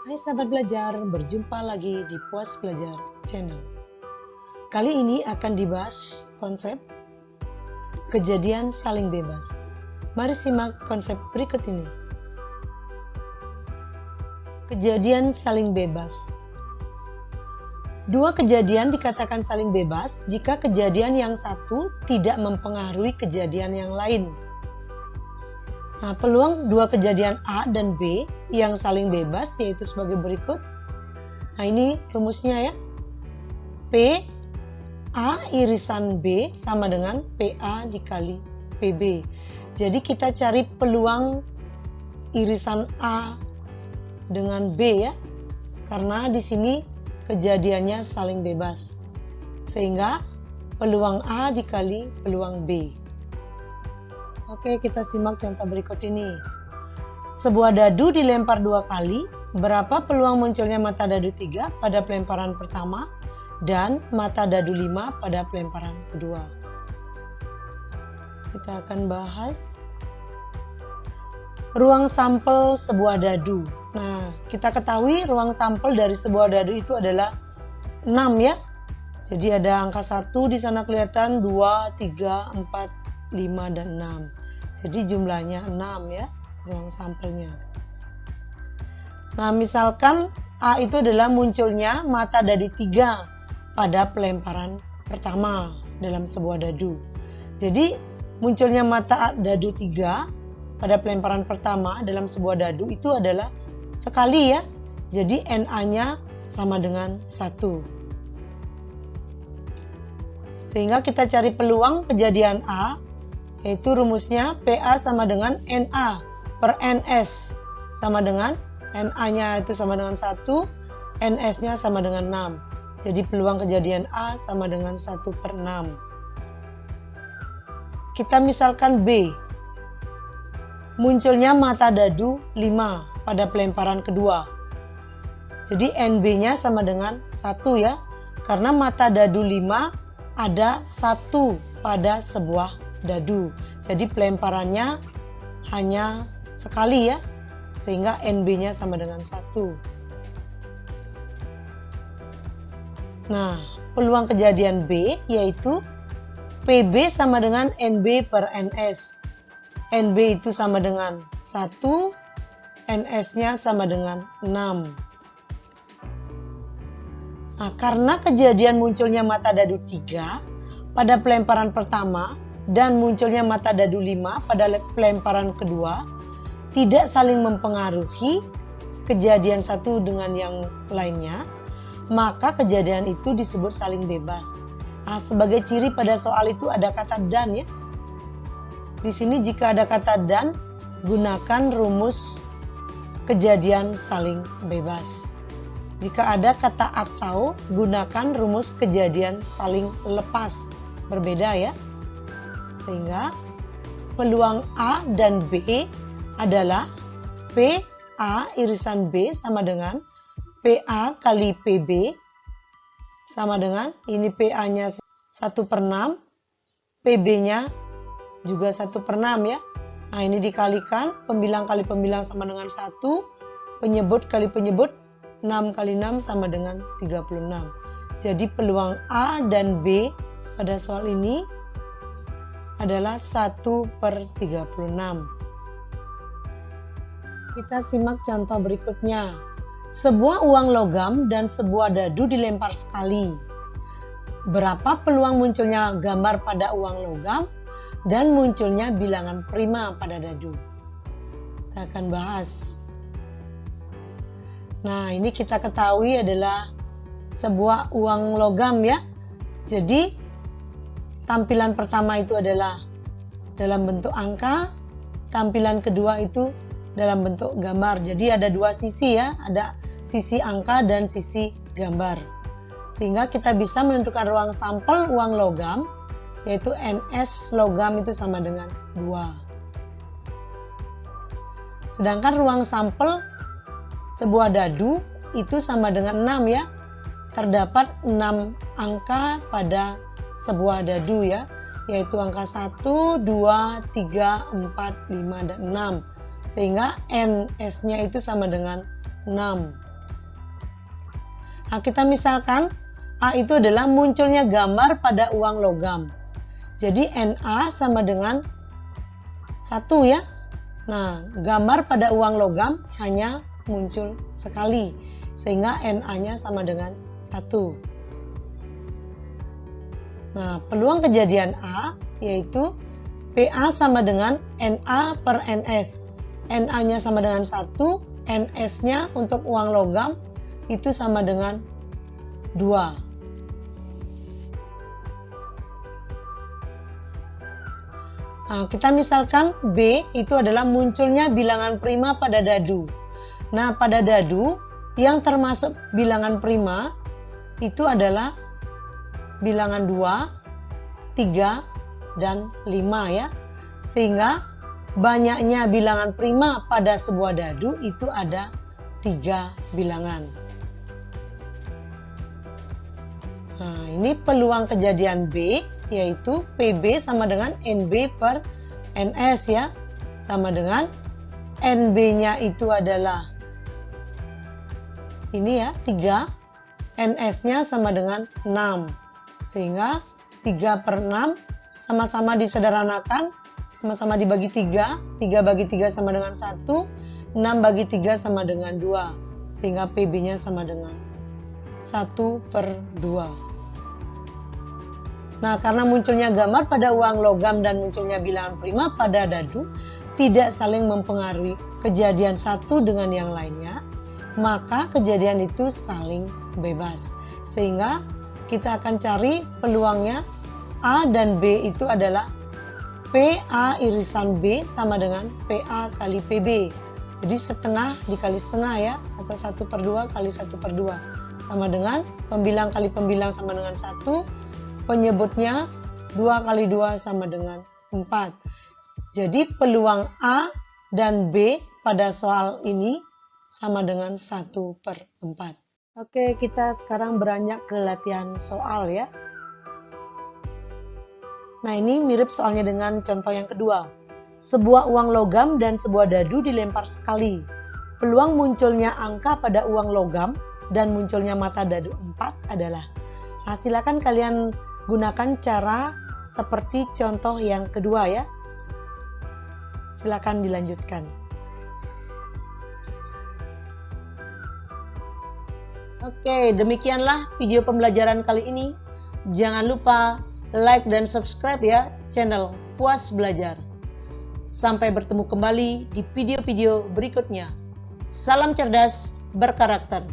Hai sahabat belajar, berjumpa lagi di Puas Belajar Channel. Kali ini akan dibahas konsep kejadian saling bebas. Mari simak konsep berikut ini. Kejadian saling bebas. Dua kejadian dikatakan saling bebas jika kejadian yang satu tidak mempengaruhi kejadian yang lain. Nah, peluang dua kejadian A dan B yang saling bebas yaitu sebagai berikut. Nah, ini rumusnya ya. P A irisan B sama dengan PA dikali PB. Jadi kita cari peluang irisan A dengan B ya. Karena di sini kejadiannya saling bebas. Sehingga peluang A dikali peluang B. Oke, kita simak contoh berikut ini. Sebuah dadu dilempar 2 kali, berapa peluang munculnya mata dadu 3 pada pelemparan pertama dan mata dadu 5 pada pelemparan kedua? Kita akan bahas ruang sampel sebuah dadu. Nah, kita ketahui ruang sampel dari sebuah dadu itu adalah 6 ya. Jadi ada angka 1 di sana kelihatan, 2, 3, 4, 5, dan 6. Jadi jumlahnya 6 ya, ruang sampelnya. Nah, misalkan A itu adalah munculnya mata dadu 3 pada pelemparan pertama dalam sebuah dadu. Jadi munculnya mata dadu 3 pada pelemparan pertama dalam sebuah dadu itu adalah sekali ya. Jadi NA-nya sama dengan 1. Sehingga kita cari peluang kejadian A, yaitu rumusnya PA sama dengan NA per NS sama dengan NA-nya itu sama dengan 1, NS-nya sama dengan 6. Jadi peluang kejadian A sama dengan 1 per 6. Kita misalkan B. Munculnya mata dadu 5 pada pelemparan kedua. Jadi NB-nya sama dengan 1 ya. Karena mata dadu 5 ada 1 pada sebuah dadu. Jadi pelemparannya hanya sekali ya. Sehingga NB-nya sama dengan 1. Nah, peluang kejadian B yaitu PB sama dengan NB per NS. NB itu sama dengan 1, NS-nya sama dengan 6. Nah, karena kejadian munculnya mata dadu 3 pada pelemparan pertama dan munculnya mata dadu 5 pada pelemparan kedua tidak saling mempengaruhi kejadian satu dengan yang lainnya, maka kejadian itu disebut saling bebas. Nah, sebagai ciri pada soal itu ada kata dan ya. Di sini jika ada kata dan, gunakan rumus kejadian saling bebas. Jika ada kata atau, gunakan rumus kejadian saling lepas. Berbeda ya. Sehingga peluang A dan B adalah PA irisan B sama dengan PA kali PB sama dengan ini PA-nya 1 per 6, PB-nya juga 1 per 6 ya. Nah, ini dikalikan, pembilang kali pembilang sama dengan 1, penyebut kali penyebut, 6 kali 6 sama dengan 36. Jadi peluang A dan B pada soal ini adalah 1 per 36. Kita simak contoh berikutnya. Sebuah uang logam dan sebuah dadu dilempar sekali. Berapa peluang munculnya gambar pada uang logam dan munculnya bilangan prima pada dadu? Kita akan bahas. Nah, ini kita ketahui adalah sebuah uang logam ya. Jadi tampilan pertama itu adalah dalam bentuk angka, tampilan kedua itu dalam bentuk gambar. Jadi ada dua sisi ya, ada sisi angka dan sisi gambar. Sehingga kita bisa menentukan ruang sampel uang logam, yaitu NS logam itu sama dengan 2. Sedangkan ruang sampel sebuah dadu itu sama dengan 6 ya. Terdapat 6 angka pada sebuah dadu ya, yaitu angka 1, 2, 3, 4, 5, dan 6. Sehingga NS-nya itu sama dengan 6. Nah, kita misalkan A itu adalah munculnya gambar pada uang logam. Jadi NA sama dengan 1 ya. Nah, gambar pada uang logam hanya muncul sekali, sehingga NA-nya sama dengan 1. Nah, peluang kejadian A yaitu PA sama dengan NA per NS. NA-nya sama dengan 1, NS-nya untuk uang logam itu sama dengan 2. Nah, kita misalkan B itu adalah munculnya bilangan prima pada dadu. Nah, pada dadu yang termasuk bilangan prima itu adalah bilangan 2, 3, dan 5 ya. Sehingga banyaknya bilangan prima pada sebuah dadu itu ada 3 bilangan. Nah, ini peluang kejadian B yaitu PB sama dengan NB per NS ya. Sama dengan NB-nya itu adalah ini ya 3, NS-nya sama dengan 6. Sehingga 3 per 6 sama-sama disederhanakan, sama-sama dibagi 3, 3 bagi 3 sama dengan 1, 6 bagi 3 sama dengan 2, sehingga PB-nya sama dengan 1 per 2. Nah, karena munculnya gambar pada uang logam dan munculnya bilangan prima pada dadu tidak saling mempengaruhi kejadian satu dengan yang lainnya, maka kejadian itu saling bebas. Sehingga kita akan cari peluangnya A dan B itu adalah PA irisan B sama dengan PA kali PB. Jadi setengah dikali setengah ya, atau 1 per 2 kali 1 per 2. Sama dengan pembilang kali pembilang sama dengan 1, penyebutnya 2 kali 2 sama dengan 4. Jadi peluang A dan B pada soal ini sama dengan 1 per 4. Oke, kita sekarang beranjak ke latihan soal ya. Nah, ini mirip soalnya dengan contoh yang kedua. Sebuah uang logam dan sebuah dadu dilempar sekali. Peluang munculnya angka pada uang logam dan munculnya mata dadu 4 adalah. Nah, silakan kalian gunakan cara seperti contoh yang kedua ya. Silakan dilanjutkan. Oke, demikianlah video pembelajaran kali ini. Jangan lupa like dan subscribe ya channel Puas Belajar. Sampai bertemu kembali di video-video berikutnya. Salam cerdas berkarakter.